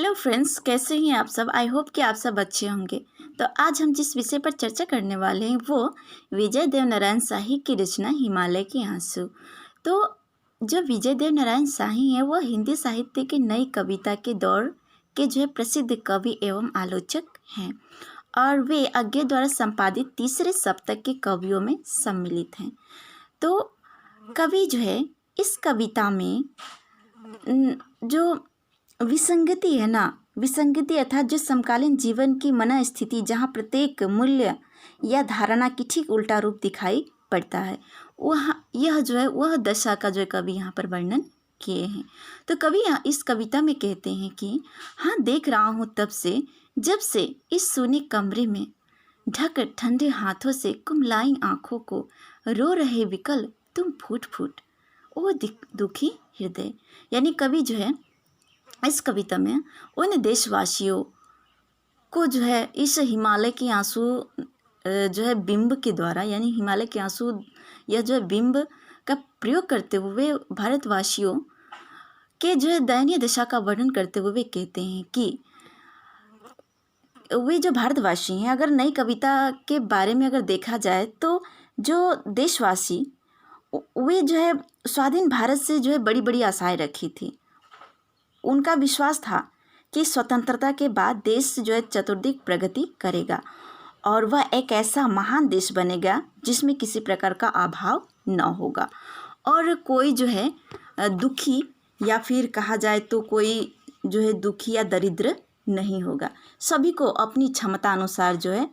Hello friends, कैसे हैं आप सब। आई होप कि आप सब अच्छे होंगे। तो आज हम जिस विषय पर चर्चा करने वाले हैं वो विजय देव नारायण शाही की रचना हिमालय के आंसू। तो जो विजय देव नारायण शाही हैं वो हिंदी साहित्य की नई कविता के दौर के जो है प्रसिद्ध कवि एवं आलोचक हैं और वे अज्ञे द्वारा संपादित तीसरे सप्तक के कवियों में सम्मिलित हैं। तो कवि जो है इस कविता में जो विसंगति है ना, विसंगति अर्थात जो समकालीन जीवन की मन स्थिति जहाँ प्रत्येक मूल्य या धारणा की ठीक उल्टा रूप दिखाई पड़ता है, वह यह जो है वह दशा का जो कवि यहाँ पर वर्णन किए हैं। तो कवि यहाँ इस कविता में कहते हैं कि हाँ, देख रहा हूँ तब से जब से इस सूने कमरे में ढक ठंडे हाथों से कुमलाई आँखों को रो रहे विकल तुम फूट फूट ओ दुखी हृदय। यानी कवि जो है इस कविता में उन देशवासियों को जो है इस हिमालय के आंसू जो है बिंब के द्वारा, यानी हिमालय के आंसू यह जो है बिंब का प्रयोग करते हुए भारतवासियों के जो है दयनीय दशा का वर्णन करते हुए कहते हैं कि वे जो भारतवासी हैं, अगर नई कविता के बारे में अगर देखा जाए तो जो देशवासी वे जो है स्वाधीन भारत से जो है बड़ी बड़ी आशाएं रखी थी। उनका विश्वास था कि स्वतंत्रता के बाद देश जो है चतुर्दिक प्रगति करेगा और वह एक ऐसा महान देश बनेगा जिसमें किसी प्रकार का अभाव न होगा और कोई जो है दुखी या फिर कहा जाए तो कोई जो है दुखी या दरिद्र नहीं होगा। सभी को अपनी क्षमता अनुसार जो है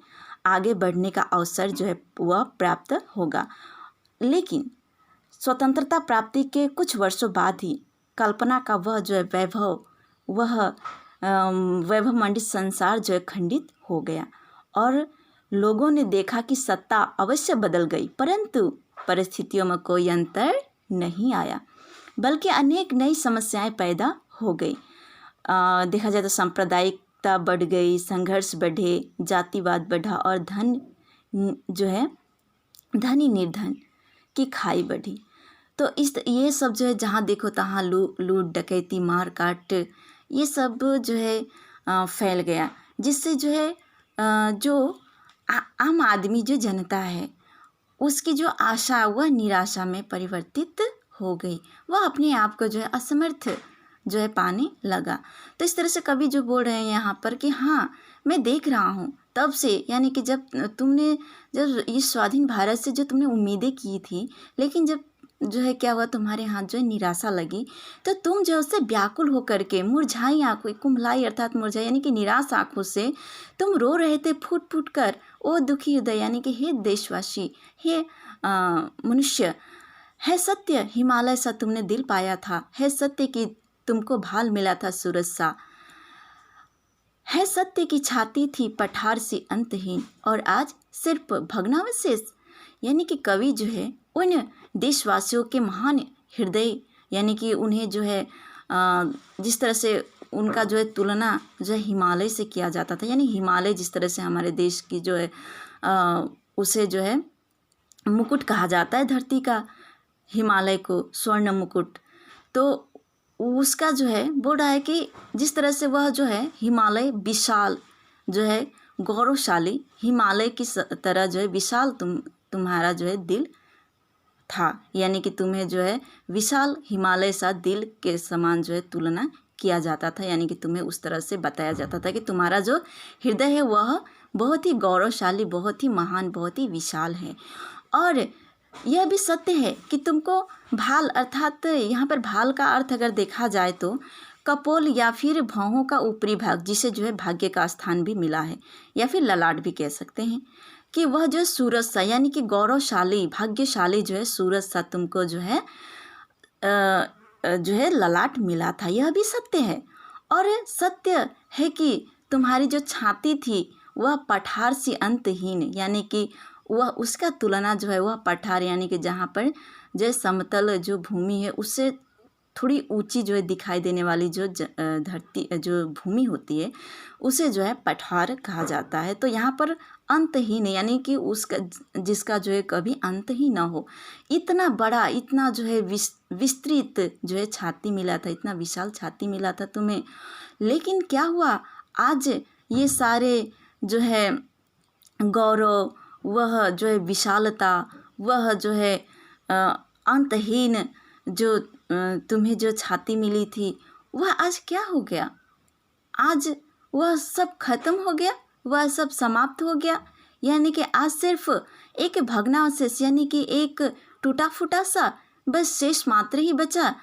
आगे बढ़ने का अवसर जो है वह प्राप्त होगा। लेकिन स्वतंत्रता प्राप्ति के कुछ वर्षों बाद ही कल्पना का वह जो है वैभवमंडित संसार जो है खंडित हो गया और लोगों ने देखा कि सत्ता अवश्य बदल गई, परंतु परिस्थितियों में कोई अंतर नहीं आया, बल्कि अनेक नई समस्याएं पैदा हो गई। देखा जाए तो सांप्रदायिकता बढ़ गई, संघर्ष बढ़े, जातिवाद बढ़ा और धनी निर्धन की खाई बढ़ी। तो ये सब जो है जहाँ देखो तहाँ लूट डकैती मार काट ये सब जो है फैल गया, जिससे जो है जो आम आदमी जो जनता है उसकी जो आशा वह निराशा में परिवर्तित हो गई। वह अपने आप को जो है असमर्थ जो है पाने लगा। तो इस तरह से कवि जो बोल रहे हैं यहाँ पर कि हाँ, मैं देख रहा हूँ तब से, यानी कि जब इस स्वाधीन भारत से जो तुमने उम्मीदें की थी, लेकिन जब जो है क्या हुआ, तुम्हारे हाथ जो है निराशा लगी, तो तुम जो उससे व्याकुल होकर के मुरझाई आंखों, कुम्हलाई अर्थात मुरझाई यानी कि निराश आंखों से तुम रो रहे थे फूट फूट कर ओ दुखी हृदय। यानी कि हे देशवासी, हे मनुष्य, है सत्य हिमालय सा तुमने दिल पाया था, है सत्य कि तुमको भाल मिला था सूरज सा, है सत्य की छाती थी पठार से अंतहीन और आज सिर्फ भग्नावशेष। यानी कि कवि जो है उन देशवासियों के महान हृदय, यानी कि उन्हें जो है जिस तरह से उनका जो है तुलना जो है हिमालय से किया जाता था, यानी हिमालय जिस तरह से हमारे देश की जो है उसे जो है मुकुट कहा जाता है धरती का, हिमालय को स्वर्ण मुकुट। तो उसका जो है बोल रहा है कि जिस तरह से वह जो है हिमालय विशाल जो है गौरवशाली हिमालय की तरह जो है विशाल तुम्हारा जो है दिल था, यानी कि तुम्हें जो है विशाल हिमालय सा दिल के समान जो है तुलना किया जाता था, यानी कि तुम्हें उस तरह से बताया जाता था कि तुम्हारा जो हृदय है वह बहुत ही गौरवशाली, बहुत ही महान, बहुत ही विशाल है। और यह भी सत्य है कि तुमको भाल अर्थात यहाँ पर भाल का अर्थ अगर देखा जाए तो कपोल या फिर भौहों का ऊपरी भाग, जिसे जो है भाग्य का स्थान भी मिला है या फिर ललाट भी कह सकते हैं, कि वह जो सूरज सा, यानी कि गौरवशाली भाग्यशाली जो है सूरज सा तुमको जो है ललाट मिला था। यह भी सत्य है। और सत्य है कि तुम्हारी जो छाती थी वह पठार से अंतहीन, यानी कि वह उसका तुलना जो है वह पठार, यानी कि जहाँ पर जो समतल जो भूमि है उससे थोड़ी ऊंची जो है दिखाई देने वाली जो धरती जो भूमि होती है उसे जो है पठार कहा जाता है। तो यहाँ पर अंत ही नहीं, यानी कि उसका जिसका जो है कभी अंत ही ना हो, इतना बड़ा, इतना जो है विस्तृत जो है छाती मिला था, इतना विशाल छाती मिला था तुम्हें। लेकिन क्या हुआ, आज ये सारे जो है गौरव, वह जो है विशालता, वह जो है अंतहीन जो तुम्हें जो छाती मिली थी, वह आज क्या हो गया? आज वह सब खत्म हो गया, वह सब समाप्त हो गया। यानी कि आज सिर्फ एक भग्नावशेष, यानी कि एक टूटा फूटा सा बस शेष मात्र ही बचा।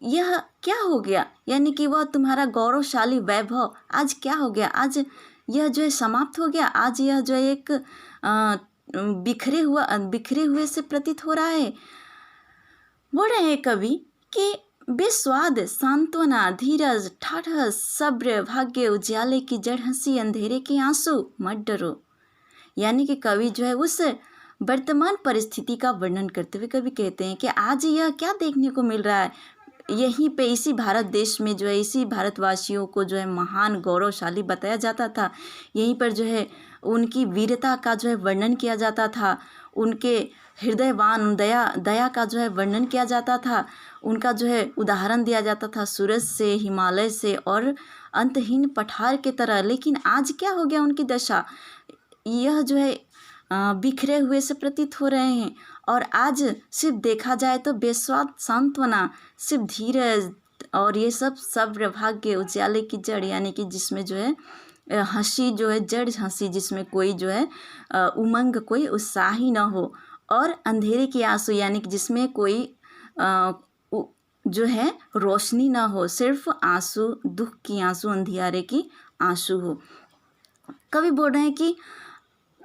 यह क्या हो गया? यानी कि वह तुम्हारा गौरवशाली वैभव आज क्या हो गया? आज यह जो है समाप्त हो गया। आज यह जो एक बिखरे हुए से प्रतीत हो रहा है। बोल रहे हैं कवि कि बेस्वाद सांत्वना, धीरज, ठाठस, सब्र, भाग्य, उजाले की जड़ हंसी, अंधेरे के आंसू, मत डरो। यानी कि कवि जो है उस वर्तमान परिस्थिति का वर्णन करते हुए कवि कहते हैं कि आज यह क्या देखने को मिल रहा है, यहीं पे इसी भारत देश में जो है, इसी भारतवासियों को जो है महान गौरवशाली बताया जाता था। यहीं पर जो है उनकी वीरता का जो है वर्णन किया जाता था, उनके हृदयवान दया का जो है वर्णन किया जाता था, उनका जो है उदाहरण दिया जाता था सूरज से, हिमालय से और अंतहीन पठार के तरह। लेकिन आज क्या हो गया उनकी दशा? यह जो है बिखरे हुए से प्रतीत हो रहे हैं। और आज सिर्फ देखा जाए तो बेस्वाद सांत्वना, सिर्फ धीरज और ये सब सब्र, भाग्य, उजाले की जड़, यानी कि जिसमें जो है हंसी जो है जड़ हंसी, जिसमें कोई जो है उमंग, कोई उत्साह ही ना हो, और अंधेरे की आंसू, यानी कि जिसमें कोई जो है रोशनी ना हो, सिर्फ आंसू, दुख की आंसू, अंधियारे की आंसू हो। कवि बोल रहे हैं कि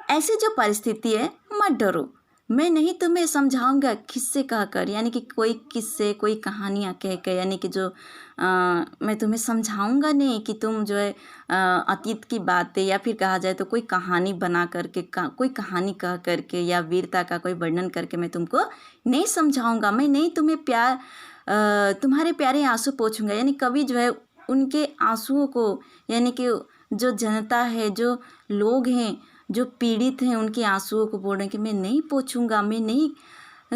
ऐसी जो परिस्थिति है मत डरो, मैं नहीं तुम्हें समझाऊंगा किस्से कहकर, यानी कि कोई किस्से, कोई कहानियाँ कह कर, यानी कि जो मैं तुम्हें समझाऊंगा नहीं कि तुम जो है अतीत की बातें, या फिर कहा जाए तो कोई कहानी बना करके, कोई कहानी कह करके या वीरता का कोई वर्णन करके मैं तुमको नहीं समझाऊंगा। मैं नहीं तुम्हें तुम्हारे प्यारे आंसू पोंछूंगा। यानी कवि जो है उनके आंसुओं को, यानी कि जो जनता है, जो लोग हैं, जो पीड़ित हैं, उनके आंसुओं को बोल रहे हैं कि मैं नहीं पोंछूंगा, मैं नहीं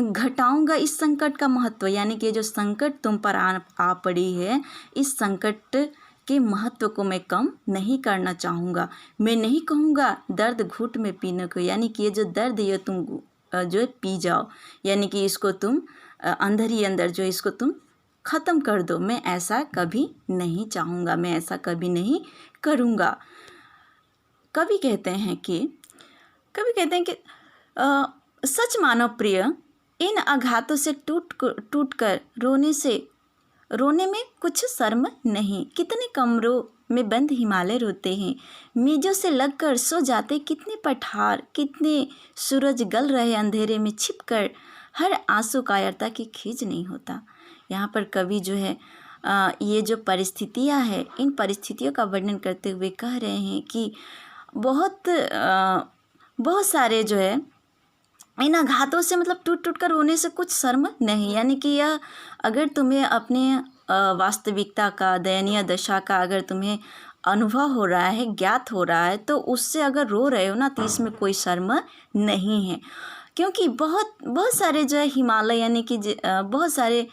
घटाऊंगा इस संकट का महत्व। यानी कि जो संकट तुम पर आ पड़ी है, इस संकट के महत्व को मैं कम नहीं करना चाहूँगा। मैं नहीं कहूँगा दर्द घुट में पीने को, यानी कि ये जो दर्द है तुम जो है पी जाओ, यानी कि इसको तुम अंदर ही अंदर जो इसको तुम ख़त्म कर दो। मैं ऐसा कभी नहीं चाहूँगा, मैं ऐसा कभी नहीं करूँगा। कवि कहते हैं कि सच मानो प्रिय, इन आघातों से टूट कर रोने में कुछ शर्म नहीं। कितने कमरों में बंद हिमालय रोते हैं, मेजों से लगकर सो जाते कितने पठार, कितने सूरज गल रहे अंधेरे में छिपकर, हर आंसू कायरता की खींच नहीं होता। यहाँ पर कवि जो है ये जो परिस्थितियाँ हैं, इन परिस्थितियों का वर्णन करते हुए कह रहे हैं कि बहुत सारे जो है इन आघातों से, मतलब टूट कर रोने से कुछ शर्म नहीं। यानी कि यह अगर तुम्हें अपने वास्तविकता का, दयनीय दशा का अगर तुम्हें अनुभव हो रहा है, ज्ञात हो रहा है, तो उससे अगर रो रहे हो ना, तो इसमें कोई शर्म नहीं है। क्योंकि बहुत सारे जो है हिमालय, यानी कि बहुत सारे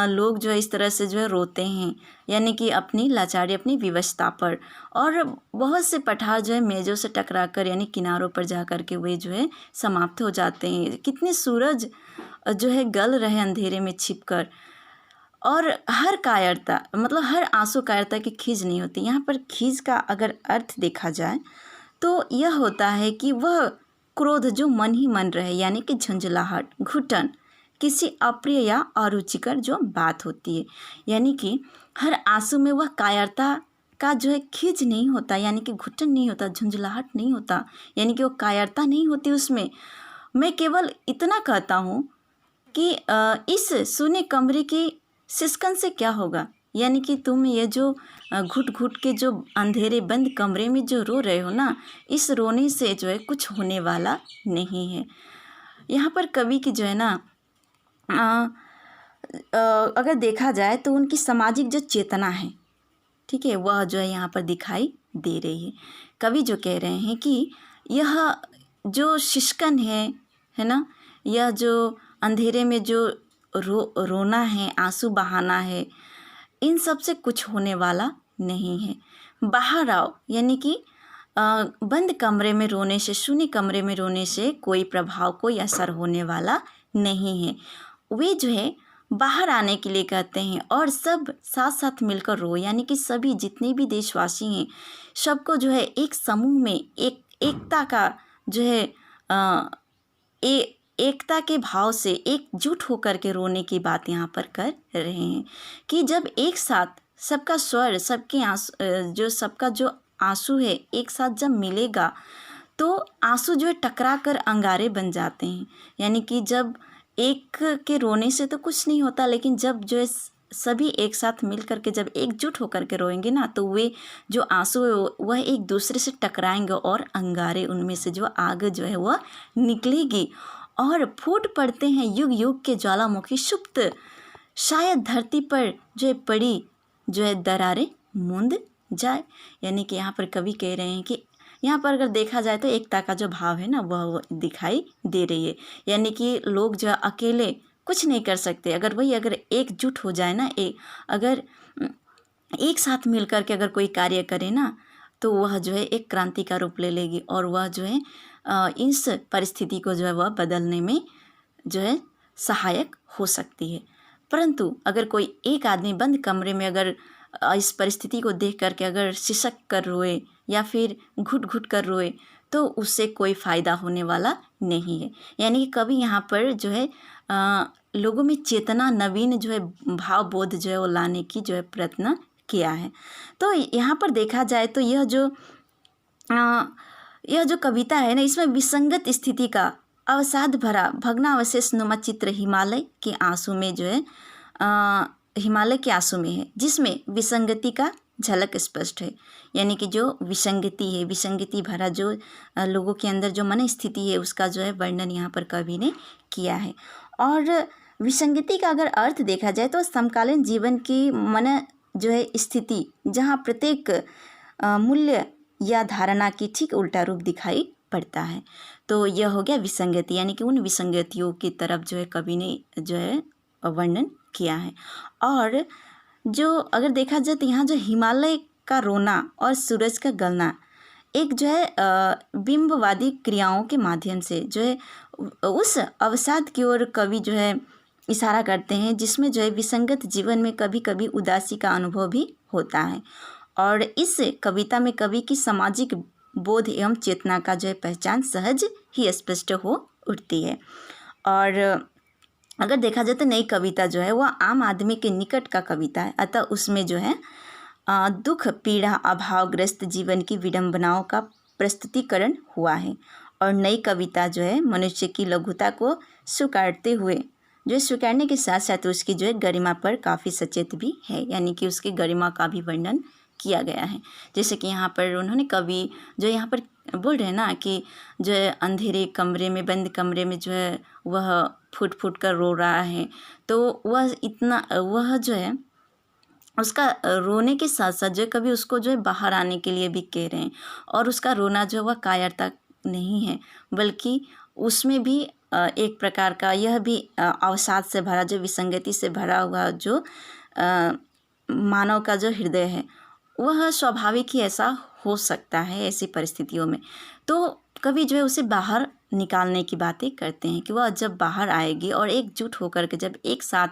लोग जो है इस तरह से जो है रोते हैं, यानी कि अपनी लाचारी, अपनी विवशता पर। और बहुत से पठार जो है मेजों से टकरा कर, यानी किनारों पर जा कर के वे जो है समाप्त हो जाते हैं। कितने सूरज जो है गल रहे अंधेरे में छिपकर, और हर कायरता, मतलब हर आंसू कायरता की खीज नहीं होती। यहाँ पर खीज का अगर अर्थ देखा जाए तो यह होता है कि वह क्रोध जो मन ही मन रहे, यानी कि झुंझलाहट, घुटन, किसी अप्रिय या अरुचिकर जो बात होती है। यानी कि हर आंसू में वह कायरता का जो है खीज नहीं होता, यानी कि घुटन नहीं होता, झुंझलाहट नहीं होता, यानी कि वो कायरता नहीं होती उसमें। मैं केवल इतना कहता हूँ कि इस सूने कमरे की सिसकन से क्या होगा, यानी कि तुम ये जो घुट घुट के जो अंधेरे बंद कमरे में जो रो रहे हो ना, इस रोने से जो है कुछ होने वाला नहीं है। यहाँ पर कवि की जो है ना अगर देखा जाए तो उनकी सामाजिक जो चेतना है, ठीक है, वह जो है यहाँ पर दिखाई दे रही है। कवि जो कह रहे हैं कि यह जो शिशकन है ना, यह जो अंधेरे में जो रोना है, आंसू बहाना है, इन सब से कुछ होने वाला नहीं है। बाहर आओ, यानी कि बंद कमरे में रोने से, शून्य कमरे में रोने से कोई प्रभाव, कोई असर होने वाला नहीं है। वे जो है बाहर आने के लिए कहते हैं और सब साथ साथ मिलकर रो, यानी कि सभी जितने भी देशवासी हैं सबको जो है एक समूह में एकता का जो है एकता के भाव से एकजुट होकर के रोने की बात यहाँ पर कर रहे हैं कि जब एक साथ सबका स्वर, सबके आंसू, सबका जो आंसू है एक साथ जब मिलेगा तो आंसू जो है टकरा कर अंगारे बन जाते हैं। यानी कि जब एक के रोने से तो कुछ नहीं होता, लेकिन जब जो है सभी एक साथ मिल करके जब एकजुट होकर के रोएंगे ना, तो वे जो आंसू है वह एक दूसरे से टकराएंगे और अंगारे, उनमें से जो आग जो है वह निकलेगी और फूट पड़ते हैं युग युग के ज्वालामुखी सुप्त, शायद धरती पर जो है पड़ी जो है दरारें मूंद जाए। यानी कि यहाँ पर कवि कह रहे हैं कि यहाँ पर अगर देखा जाए तो एकता का जो भाव है ना वह दिखाई दे रही है। यानी कि लोग जो अकेले कुछ नहीं कर सकते, अगर एकजुट हो जाए ना, अगर एक साथ मिल कर के अगर कोई कार्य करे ना, तो वह जो है एक क्रांति का रूप ले लेगी और वह जो है इस परिस्थिति को जो है वह बदलने में जो है सहायक हो सकती है। परंतु अगर कोई एक आदमी बंद कमरे में अगर इस परिस्थिति को देख करके अगर सिसक कर रोए या फिर घुट घुट कर रोए, तो उससे कोई फ़ायदा होने वाला नहीं है। यानी कि कभी यहाँ पर जो है लोगों में चेतना, नवीन जो है भाव बोध जो है वो लाने की जो है प्रयत्न किया है। तो यहाँ पर देखा जाए तो यह जो कविता है ना, इसमें विसंगत स्थिति का अवसाद भरा भग्नावशेष नुमा चित्र हिमालय के आंसू में जो है हिमालय के आंसू में है, जिसमें विसंगति का झलक स्पष्ट है। यानी कि जो विसंगति है, विसंगति भरा जो लोगों के अंदर जो मन स्थिति है, उसका जो है वर्णन यहाँ पर कवि ने किया है। और विसंगति का अगर अर्थ देखा जाए तो समकालीन जीवन की मन जो है स्थिति, जहाँ प्रत्येक मूल्य या धारणा की ठीक उल्टा रूप दिखाई पड़ता है। तो यह हो गया विसंगति, यानी कि उन विसंगतियों की तरफ जो है कवि ने जो है वर्णन किया है। और जो अगर देखा जाए तो यहाँ जो हिमालय का रोना और सूरज का गलना एक जो है बिंबवादी क्रियाओं के माध्यम से जो है उस अवसाद की ओर कवि जो है इशारा करते हैं, जिसमें जो है विसंगत जीवन में कभी कभी उदासी का अनुभव भी होता है। और इस कविता में कवि की सामाजिक बोध एवं चेतना का जो है पहचान सहज ही स्पष्ट हो उठती है। और अगर देखा जाए तो नई कविता जो है वह आम आदमी के निकट का कविता है, अतः उसमें जो है दुख, पीड़ा, अभावग्रस्त जीवन की विडंबनाओं का प्रस्तुतिकरण हुआ है। और नई कविता जो है मनुष्य की लघुता को स्वीकारते हुए जो स्वीकारने के साथ साथ उसकी जो है गरिमा पर काफ़ी सचेत भी है, यानी कि उसकी गरिमा का भी वर्णन किया गया है। जैसे कि यहाँ पर उन्होंने कवि जो यहाँ पर बोल रहे हैं ना कि जो है अंधेरे कमरे में, बंद कमरे में जो है वह फूट फूट कर रो रहा है, तो वह जो है उसका रोने के साथ साथ जो है कभी उसको जो है बाहर आने के लिए भी कह रहे हैं। और उसका रोना जो है वह कायरता नहीं है, बल्कि उसमें भी एक प्रकार का यह भी अवसाद से भरा, जो विसंगति से भरा हुआ जो मानव का जो हृदय है वह स्वाभाविक ही ऐसा हो सकता है ऐसी परिस्थितियों में। तो कवि जो है उसे बाहर निकालने की बातें करते हैं कि वह जब बाहर आएगी और एकजुट होकर के जब एक साथ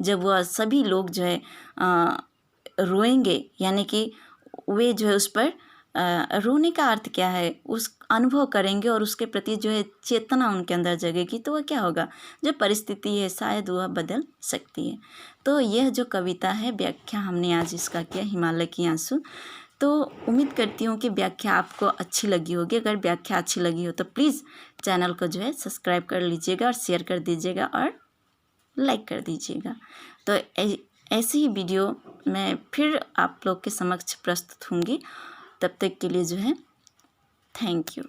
जब वह सभी लोग जो है रोएंगे, यानी कि वे जो है उस पर रोने का अर्थ क्या है, उस अनुभव करेंगे और उसके प्रति जो है चेतना उनके अंदर जगेगी, तो वह क्या होगा, जो परिस्थिति है शायद वह बदल सकती है। तो यह जो कविता है व्याख्या हमने आज इसका किया, हिमालय की आंसू। तो उम्मीद करती हूँ कि व्याख्या आपको अच्छी लगी होगी। अगर व्याख्या अच्छी लगी हो तो प्लीज़ चैनल को जो है सब्सक्राइब कर लीजिएगा और शेयर कर दीजिएगा और लाइक कर दीजिएगा। तो ऐसी ही वीडियो मैं फिर आप लोग के समक्ष प्रस्तुत होंगी। तब तक के लिए जो है थैंक यू।